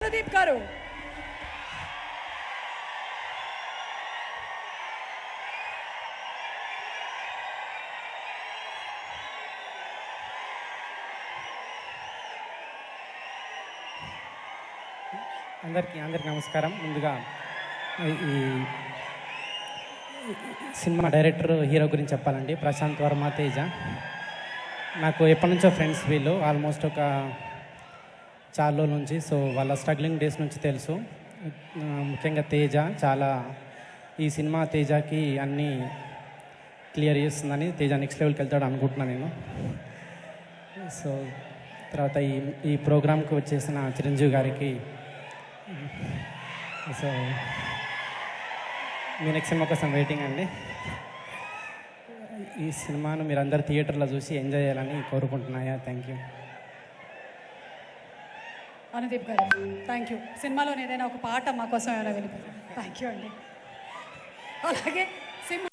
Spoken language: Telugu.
అనుదీప్ గారు. అందరికీ నమస్కారం. ముందుగా ఈ సినిమా డైరెక్టర్ హీరో గురించి చెప్పాలండి. ప్రశాంత్ వర్మ, తేజ నాకు ఎప్పటి నుంచో ఫ్రెండ్స్. వీళ్ళు ఆల్మోస్ట్ ఒక చాలా రోజుల నుంచి. సో వాళ్ళ స్ట్రగ్లింగ్ డేస్ నుంచి తెలుసు. ముఖ్యంగా తేజ చాలా ఈ సినిమా తేజకి అన్నీ క్లియర్ చేస్తుందని, తేజ నెక్స్ట్ లెవెల్కి వెళ్తాడు అనుకుంటున్నాను నేను. సో తర్వాత ఈ ప్రోగ్రామ్కి వచ్చేసిన చిరంజీవి గారికి, సో మీ నెక్స్ట్ సినిమా కోసం వెయిటింగ్ అండి. ఈ సినిమాను మీరు అందరు థియేటర్లో చూసి ఎంజాయ్ చేయాలని కోరుకుంటున్నాయా. Thank you. అనుదీప్ గారు, థ్యాంక్ యూ. సినిమాలోని ఏదైనా ఒక పాట మా కోసం ఏమైనా వినిపి. థ్యాంక్ యూ అండి. అలాగే సినిమా